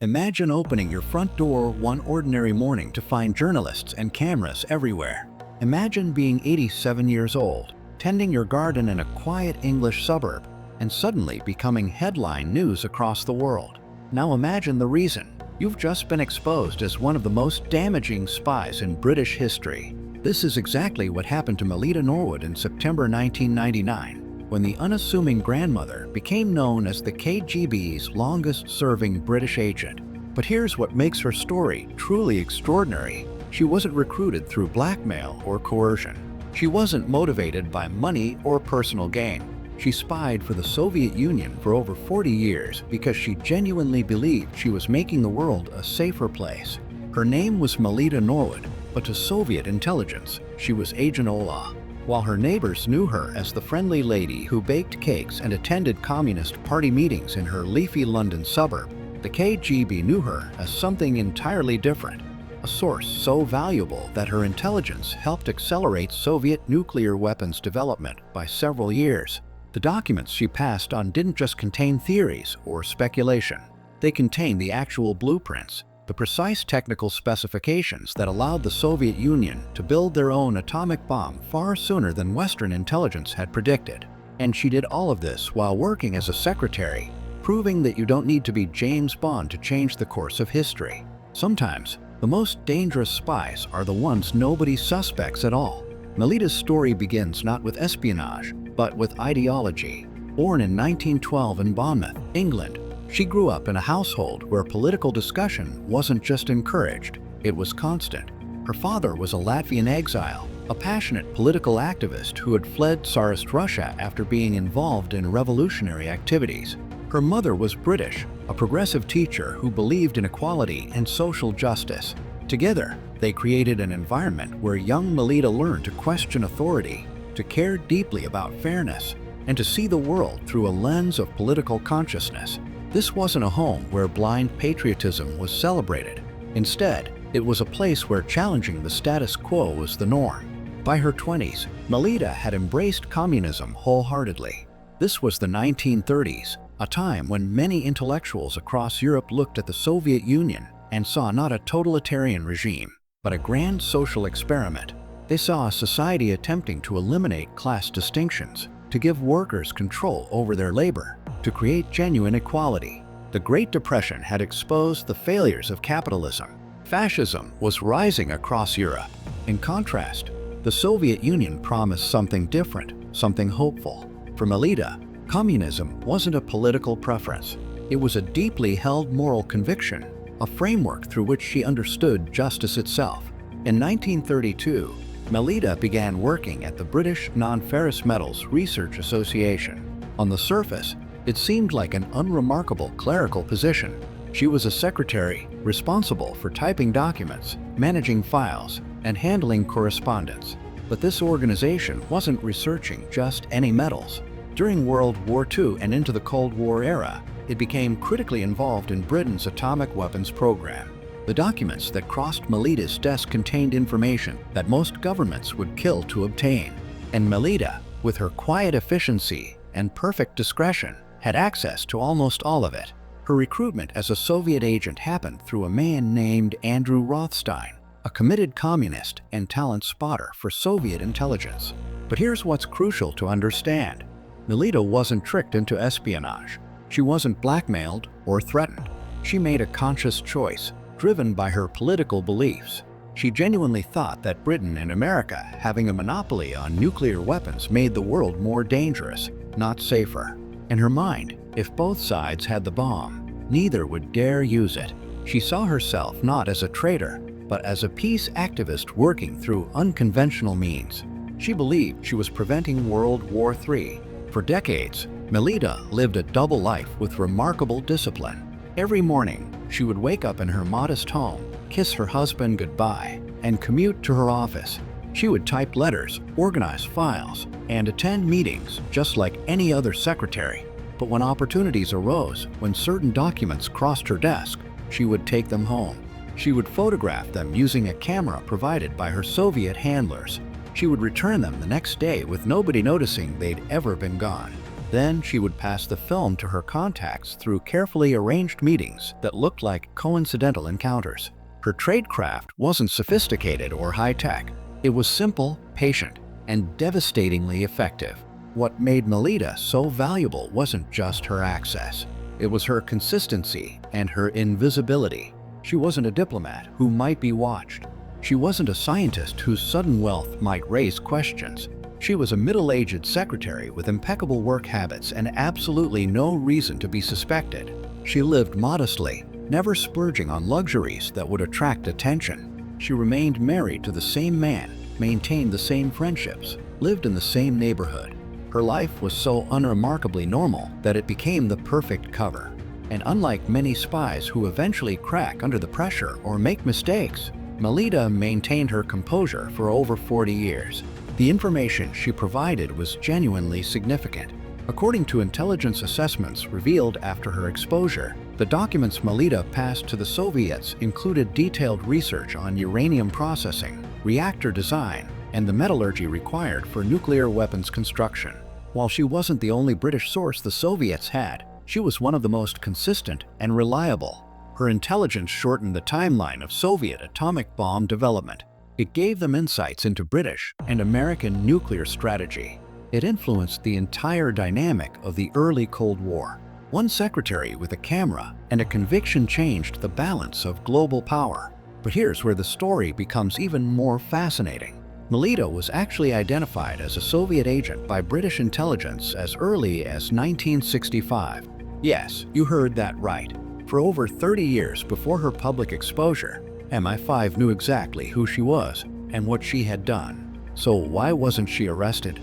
Imagine opening your front door one ordinary morning to find journalists and cameras everywhere. Imagine being 87 years old, tending your garden in a quiet English suburb, and suddenly becoming headline news across the world. Now imagine the reason. You've just been exposed as one of the most damaging spies in British history. This is exactly what happened to Melita Norwood in September 1999. When the unassuming grandmother became known as the KGB's longest-serving British agent. But here's what makes her story truly extraordinary. She wasn't recruited through blackmail or coercion. She wasn't motivated by money or personal gain. She spied for the Soviet Union for over 40 years because she genuinely believed she was making the world a safer place. Her name was Melita Norwood, but to Soviet intelligence, she was Agent Hola. While her neighbors knew her as the friendly lady who baked cakes and attended Communist Party meetings in her leafy London suburb, the KGB knew her as something entirely different, a source so valuable that her intelligence helped accelerate Soviet nuclear weapons development by several years. The documents she passed on didn't just contain theories or speculation. They contained the actual blueprints, the precise technical specifications that allowed the Soviet Union to build their own atomic bomb far sooner than Western intelligence had predicted. And she did all of this while working as a secretary, proving that you don't need to be James Bond to change the course of history. Sometimes, the most dangerous spies are the ones nobody suspects at all. Melita's story begins not with espionage, but with ideology. Born in 1912 in Bournemouth, England, she grew up in a household where political discussion wasn't just encouraged, it was constant. Her father was a Latvian exile, a passionate political activist who had fled Tsarist Russia after being involved in revolutionary activities. Her mother was British, a progressive teacher who believed in equality and social justice. Together, they created an environment where young Melita learned to question authority, to care deeply about fairness, and to see the world through a lens of political consciousness. This wasn't a home where blind patriotism was celebrated. Instead, it was a place where challenging the status quo was the norm. By her 20s, Melita had embraced communism wholeheartedly. This was the 1930s, a time when many intellectuals across Europe looked at the Soviet Union and saw not a totalitarian regime, but a grand social experiment. They saw a society attempting to eliminate class distinctions, to give workers control over their labor, to create genuine equality. The Great Depression had exposed the failures of capitalism. Fascism was rising across Europe. In contrast, the Soviet Union promised something different, something hopeful. For Melita, communism wasn't a political preference. It was a deeply held moral conviction, a framework through which she understood justice itself. In 1932, Melita began working at the British Non-Ferrous Metals Research Association. On the surface, it seemed like an unremarkable clerical position. She was a secretary responsible for typing documents, managing files, and handling correspondence. But this organization wasn't researching just any metals. During World War II and into the Cold War era, it became critically involved in Britain's atomic weapons program. The documents that crossed Melita's desk contained information that most governments would kill to obtain. And Melita, with her quiet efficiency and perfect discretion, had access to almost all of it. Her recruitment as a Soviet agent happened through a man named Andrew Rothstein, a committed communist and talent spotter for Soviet intelligence. But here's what's crucial to understand. Melita wasn't tricked into espionage. She wasn't blackmailed or threatened. She made a conscious choice, driven by her political beliefs. She genuinely thought that Britain and America having a monopoly on nuclear weapons made the world more dangerous, not safer. In her mind, if both sides had the bomb, neither would dare use it. She saw herself not as a traitor, but as a peace activist working through unconventional means. She believed she was preventing World War III. For decades, Melita lived a double life with remarkable discipline. Every morning, she would wake up in her modest home, kiss her husband goodbye, and commute to her office. She would type letters, organize files, and attend meetings just like any other secretary. But when opportunities arose, when certain documents crossed her desk, she would take them home. She would photograph them using a camera provided by her Soviet handlers. She would return them the next day with nobody noticing they'd ever been gone. Then she would pass the film to her contacts through carefully arranged meetings that looked like coincidental encounters. Her tradecraft wasn't sophisticated or high-tech. It was simple, patient, and devastatingly effective. What made Melita so valuable wasn't just her access. It was her consistency and her invisibility. She wasn't a diplomat who might be watched. She wasn't a scientist whose sudden wealth might raise questions. She was a middle-aged secretary with impeccable work habits and absolutely no reason to be suspected. She lived modestly, never splurging on luxuries that would attract attention. She remained married to the same man, maintained the same friendships, lived in the same neighborhood. Her life was so unremarkably normal that it became the perfect cover. And unlike many spies who eventually crack under the pressure or make mistakes, Melita maintained her composure for over 40 years. The information she provided was genuinely significant. According to intelligence assessments revealed after her exposure, the documents Melita passed to the Soviets included detailed research on uranium processing, reactor design, and the metallurgy required for nuclear weapons construction. While she wasn't the only British source the Soviets had, she was one of the most consistent and reliable. Her intelligence shortened the timeline of Soviet atomic bomb development. It gave them insights into British and American nuclear strategy. It influenced the entire dynamic of the early Cold War. One secretary with a camera and a conviction changed the balance of global power. But here's where the story becomes even more fascinating. Melita was actually identified as a Soviet agent by British intelligence as early as 1965. Yes, you heard that right. For over 30 years before her public exposure, MI5 knew exactly who she was and what she had done. So why wasn't she arrested?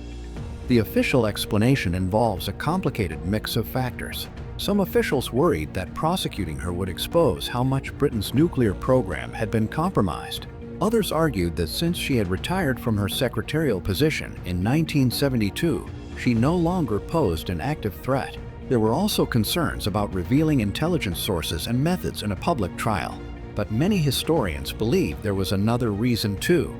The official explanation involves a complicated mix of factors. Some officials worried that prosecuting her would expose how much Britain's nuclear program had been compromised. Others argued that since she had retired from her secretarial position in 1972, she no longer posed an active threat. There were also concerns about revealing intelligence sources and methods in a public trial. But many historians believe there was another reason too: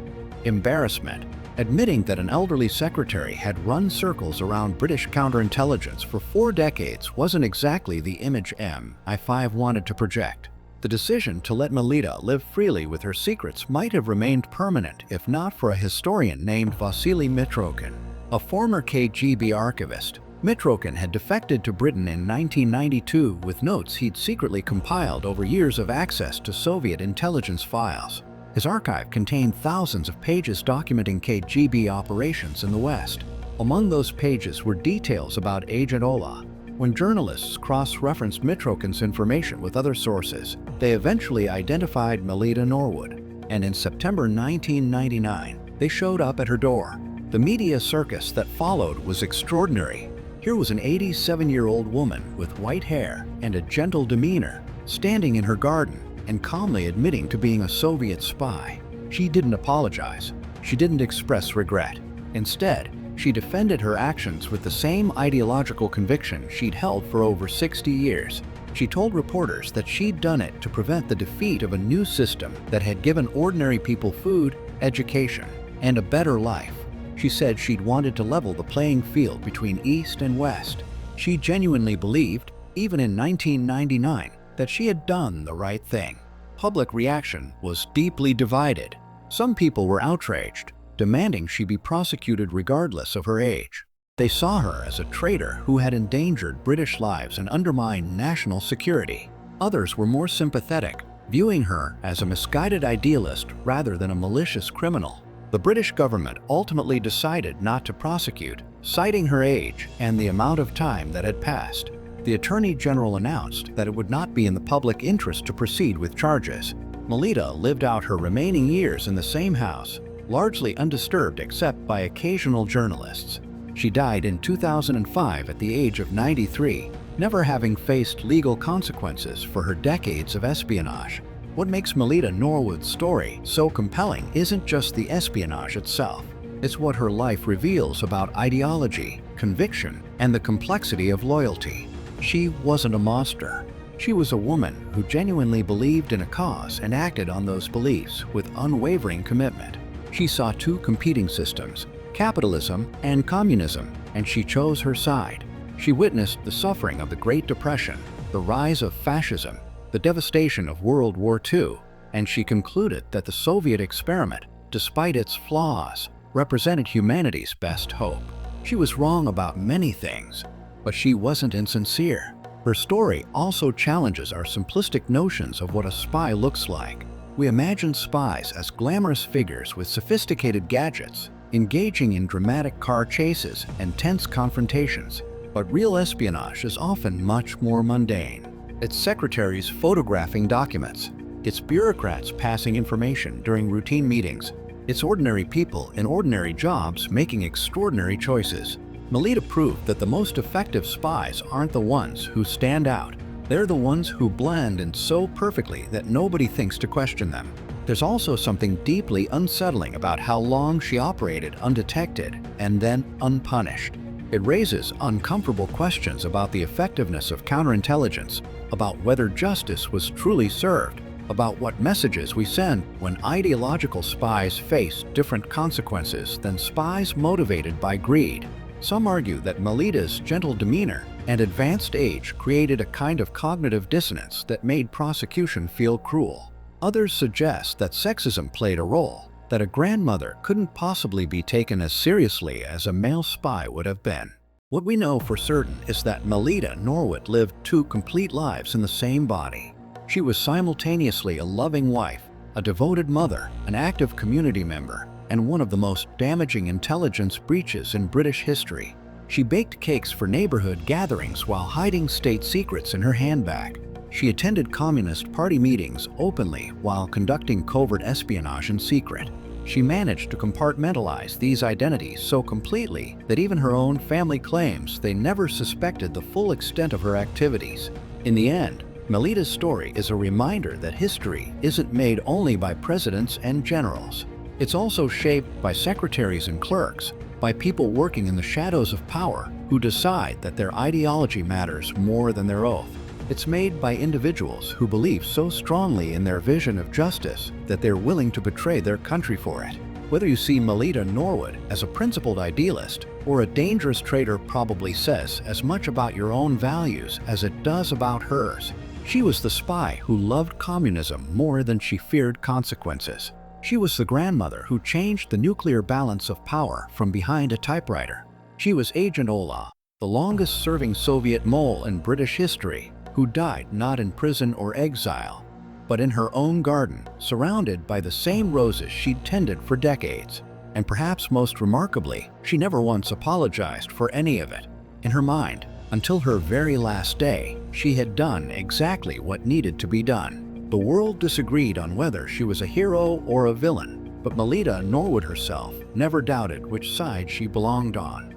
embarrassment. Admitting that an elderly secretary had run circles around British counterintelligence for 4 decades wasn't exactly the image MI5 wanted to project. The decision to let Melita live freely with her secrets might have remained permanent if not for a historian named Vasily Mitrokhin, a former KGB archivist. Mitrokhin had defected to Britain in 1992 with notes he'd secretly compiled over years of access to Soviet intelligence files. His archive contained thousands of pages documenting KGB operations in the West. Among those pages were details about Agent Hola. When journalists cross-referenced Mitrokhin's information with other sources, they eventually identified Melita Norwood, and in September 1999, they showed up at her door. The media circus that followed was extraordinary. Here was an 87-year-old woman with white hair and a gentle demeanor, standing in her garden and calmly admitting to being a Soviet spy. She didn't apologize. She didn't express regret. Instead, she defended her actions with the same ideological conviction she'd held for over 60 years. She told reporters that she'd done it to prevent the defeat of a new system that had given ordinary people food, education, and a better life. She said she'd wanted to level the playing field between East and West. She genuinely believed, even in 1999, that she had done the right thing. Public reaction was deeply divided. Some people were outraged, demanding she be prosecuted regardless of her age. They saw her as a traitor who had endangered British lives and undermined national security. Others were more sympathetic, viewing her as a misguided idealist rather than a malicious criminal. The British government ultimately decided not to prosecute, citing her age and the amount of time that had passed. The Attorney General announced that it would not be in the public interest to proceed with charges. Melita lived out her remaining years in the same house, largely undisturbed except by occasional journalists. She died in 2005 at the age of 93, never having faced legal consequences for her decades of espionage. What makes Melita Norwood's story so compelling isn't just the espionage itself. It's what her life reveals about ideology, conviction, and the complexity of loyalty. She wasn't a monster. She was a woman who genuinely believed in a cause and acted on those beliefs with unwavering commitment. She saw two competing systems, capitalism and communism, and she chose her side. She witnessed the suffering of the Great Depression, the rise of fascism, the devastation of World War II, and she concluded that the Soviet experiment, despite its flaws, represented humanity's best hope. She was wrong about many things, but she wasn't insincere. Her story also challenges our simplistic notions of what a spy looks like. We imagine spies as glamorous figures with sophisticated gadgets, engaging in dramatic car chases and tense confrontations. But real espionage is often much more mundane. It's secretaries photographing documents. It's bureaucrats passing information during routine meetings. It's ordinary people in ordinary jobs making extraordinary choices. Melita proved that the most effective spies aren't the ones who stand out. They're the ones who blend in so perfectly that nobody thinks to question them. There's also something deeply unsettling about how long she operated undetected and then unpunished. It raises uncomfortable questions about the effectiveness of counterintelligence, about whether justice was truly served, about what messages we send when ideological spies face different consequences than spies motivated by greed. Some argue that Melita's gentle demeanor and advanced age created a kind of cognitive dissonance that made prosecution feel cruel. Others suggest that sexism played a role, that a grandmother couldn't possibly be taken as seriously as a male spy would have been. What we know for certain is that Melita Norwood lived two complete lives in the same body. She was simultaneously a loving wife, a devoted mother, an active community member, and one of the most damaging intelligence breaches in British history. She baked cakes for neighborhood gatherings while hiding state secrets in her handbag. She attended Communist Party meetings openly while conducting covert espionage in secret. She managed to compartmentalize these identities so completely that even her own family claims they never suspected the full extent of her activities. In the end, Melita's story is a reminder that history isn't made only by presidents and generals. It's also shaped by secretaries and clerks, by people working in the shadows of power who decide that their ideology matters more than their oath. It's made by individuals who believe so strongly in their vision of justice that they're willing to betray their country for it. Whether you see Melita Norwood as a principled idealist or a dangerous traitor probably says as much about your own values as it does about hers. She was the spy who loved communism more than she feared consequences. She was the grandmother who changed the nuclear balance of power from behind a typewriter. She was Agent Hola, the longest-serving Soviet mole in British history, who died not in prison or exile, but in her own garden, surrounded by the same roses she'd tended for decades. And perhaps most remarkably, she never once apologized for any of it. In her mind, until her very last day, she had done exactly what needed to be done. The world disagreed on whether she was a hero or a villain, but Melita Norwood herself never doubted which side she belonged on.